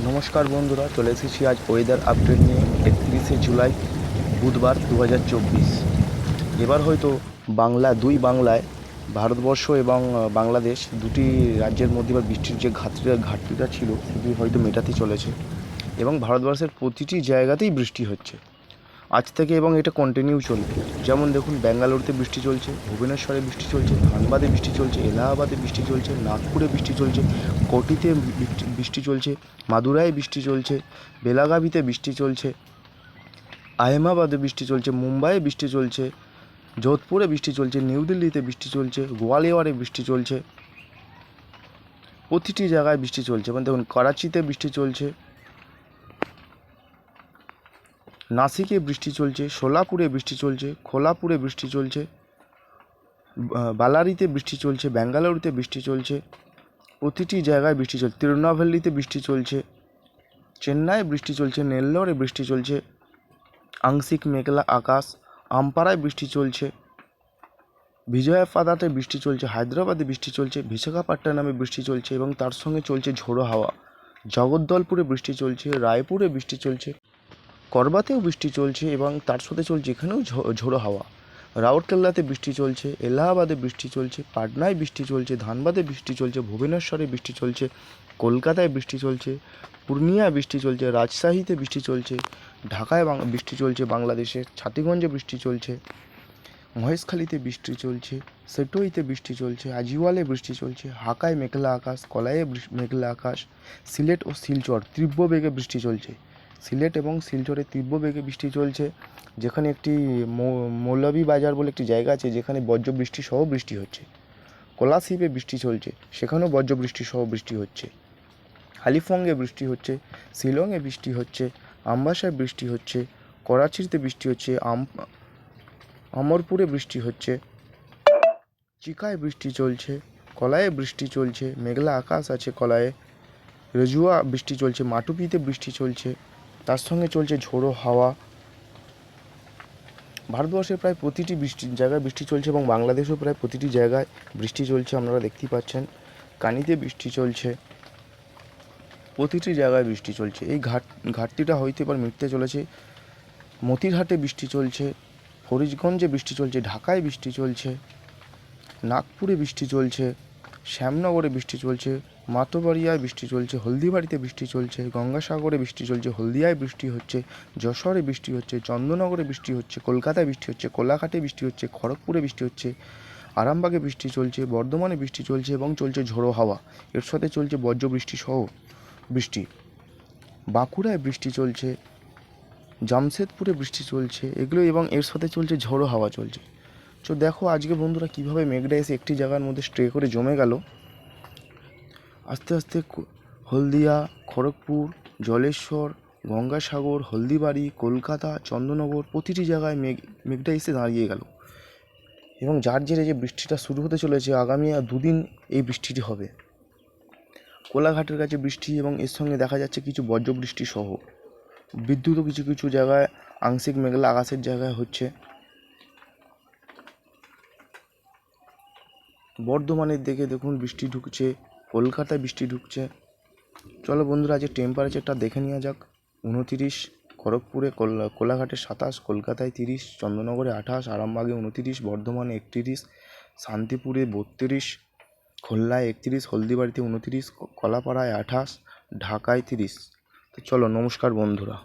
নমস্কার বন্ধুরা, চলে এসেছি আজ ওয়েদার আপডেট নিয়ে। 31শে জুলাই বুধবার 2024। এবার হয়তো বাংলায় ভারতবর্ষ এবং বাংলাদেশ দুটি রাজ্যের মধ্যে বা বৃষ্টির যে ঘাটতিটা ছিল সেটি হয়তো মেটাতে চলেছে এবং ভারতবর্ষের প্রতিটি জায়গাতেই বৃষ্টি হচ্ছে আজ থেকে এবং এটা কন্টিনিউ চলবে। যেমন দেখুন, ব্যাঙ্গালোরতে বৃষ্টি চলছে, ভুবনেশ্বরে বৃষ্টি চলছে, ধানবাদে বৃষ্টি চলছে, এলাহাবাদে বৃষ্টি চলছে, নাগপুরে বৃষ্টি চলছে, কোটিতে বৃষ্টি চলছে, মাদুরাই বৃষ্টি চলছে, বেলাগাভিতে বৃষ্টি চলছে, আহমেদাবাদে বৃষ্টি চলছে, মুম্বাইয়ে বৃষ্টি চলছে, যোধপুরে বৃষ্টি চলছে, নিউ দিল্লিতে বৃষ্টি চলছে, গোয়ালিয়রে বৃষ্টি চলছে, প্রতিটি জায়গায় বৃষ্টি চলছে। মানে দেখুন, করাচিতে বৃষ্টি চলছে, নাসিকে বৃষ্টি চলছে, সোলাপুরে বৃষ্টি চলছে, খোলাপুরে বৃষ্টি চলছে, বালারিতে বৃষ্টি চলছে, ব্যাঙ্গালুরুতে বৃষ্টি চলছে, প্রতিটি জায়গায় বৃষ্টি চলছে, তিরুনাভেল্লিতে বৃষ্টি চলছে, চেন্নাইয়ে বৃষ্টি চলছে, নেল্লোরে বৃষ্টি চলছে, আংশিক মেঘলা আকাশ, আমপারায় বৃষ্টি চলছে, বিজয়ওয়াড়াতে বৃষ্টি চলছে, হায়দ্রাবাদে বৃষ্টি চলছে, বিশাখাপট্টনমে বৃষ্টি চলছে এবং তার সঙ্গে চলছে ঝোড়ো হাওয়া, জগদ্দলপুরে বৃষ্টি চলছে, রায়পুরে বৃষ্টি চলছে, করবাতেও বৃষ্টি চলছে এবং তার সাথে চলছে এখানেও ঝোড়ো হাওয়া, রাউরকেল্লাতে বৃষ্টি চলছে, এলাহাবাদে বৃষ্টি চলছে, পাটনায় বৃষ্টি চলছে, ধানবাদে বৃষ্টি চলছে, ভুবনেশ্বরে বৃষ্টি চলছে, কলকাতায় বৃষ্টি চলছে, পূর্ণিয়ায় বৃষ্টি চলছে, রাজশাহীতে বৃষ্টি চলছে, ঢাকায় বৃষ্টি চলছে, বাংলাদেশের ছাতিগঞ্জে বৃষ্টি চলছে, মহেশখালীতে বৃষ্টি চলছে, সেটুইতে বৃষ্টি চলছে, আজিওয়ালে বৃষ্টি চলছে, হাকায় মেঘলা আকাশ, কলাইয়ে মেঘলা আকাশ, সিলেট ও শিলচর তীব্র বেগে বৃষ্টি চলছে। সিলেট এবং শিলচরে তীব্র বেগে বৃষ্টি চলছে, যেখানে একটি মৌলভীবাজার বলে একটি জায়গা আছে যেখানে বজ্রবৃষ্টি সহ বৃষ্টি হচ্ছে। কোলাশিবে বৃষ্টি চলছে, সেখানেও বজ্রবৃষ্টি সহ বৃষ্টি হচ্ছে। হালিফঙ্গে বৃষ্টি হচ্ছে, শিলংয়ে বৃষ্টি হচ্ছে, আমবাসায় বৃষ্টি হচ্ছে, করাচিতে বৃষ্টি হচ্ছে, অমরপুরে বৃষ্টি হচ্ছে, চিকায় বৃষ্টি চলছে, কলায়ে বৃষ্টি চলছে, মেঘলা আকাশ আছে কলায়ে, রজুয়া বৃষ্টি চলছে, মাটুপিতে বৃষ্টি চলছে, তার সঙ্গে চলছে ঝোড়ো হাওয়া। ভারতবর্ষের প্রায় প্রতিটি জায়গায় বৃষ্টি চলছে এবং বাংলাদেশেও প্রায় প্রতিটি জায়গায় বৃষ্টি চলছে, আপনারা দেখতেই পাচ্ছেন। কানিতে বৃষ্টি চলছে, প্রতিটি জায়গায় বৃষ্টি চলছে। এই ঘাটতিটা হয়তো এবার মিটতে চলেছে। মতিরহাটে বৃষ্টি চলছে, ফরিদগঞ্জে বৃষ্টি চলছে, ঢাকায় বৃষ্টি চলছে, নাগপুরে বৃষ্টি চলছে, শ্যামনগরে বৃষ্টি চলছে, মাতোবাড়িয়ায় বৃষ্টি চলছে, হলদিবাড়িতে বৃষ্টি চলছে, গঙ্গাসাগরে বৃষ্টি চলছে, হলদিয়ায় বৃষ্টি হচ্ছে, যশোরে বৃষ্টি হচ্ছে, চন্দননগরে বৃষ্টি হচ্ছে, কলকাতায় বৃষ্টি হচ্ছে, কোলাঘাটে বৃষ্টি হচ্ছে, খড়গপুরে বৃষ্টি হচ্ছে, আরামবাগে বৃষ্টি চলছে, বর্ধমানে বৃষ্টি চলছে এবং চলছে ঝোড়ো হাওয়া। এর সাথে চলছে বজ্রবৃষ্টি সহ বৃষ্টি। বাঁকুড়ায় বৃষ্টি চলছে, জামশেদপুরে বৃষ্টি চলছে, এগুলো এবং এর সাথে চলছে ঝোড়ো হাওয়া চলছে। তো দেখো আজকে বন্ধুরা কীভাবে মেঘটা এসে একটি জায়গার মধ্যে স্ট্রে করে জমে গেল। আস্তে আস্তে হলদিয়া, খড়গপুর, জলেশ্বর, গঙ্গাসাগর, হলদিবাড়ি, কলকাতা, চন্দননগর প্রতিটি জায়গায় মেঘটা এসে দাঁড়িয়ে গেল এবং যার জেরে যে বৃষ্টিটা শুরু হতে চলেছে আগামী দুদিন এই বৃষ্টিটি হবে। কোলাঘাটের কাছে বৃষ্টি এবং এর সঙ্গে দেখা যাচ্ছে কিছু বজ্রবৃষ্টি সহ বিদ্যুৎও কিছু কিছু জায়গায় আংশিক মেঘলা আকাশের জায়গায় হচ্ছে। বর্ধমানের দিকে দেখুন বৃষ্টি ঢুকছে, কলকাতায় বৃষ্টি ঢুকছে। চলো বন্ধুরা আজকে টেম্পারেচারটা দেখে নেওয়া যাক। 29, খড়গপুরে কোলাঘাটে 27, কলকাতায় 30, চন্দননগরে 28, আরামবাগে 29, বর্ধমানে 31, শান্তিপুরে 32, খুলনায় 31, হলদিবাড়িতে 29, কলাপাড়ায় 28, ঢাকায় 30। তো চলো, নমস্কার বন্ধুরা।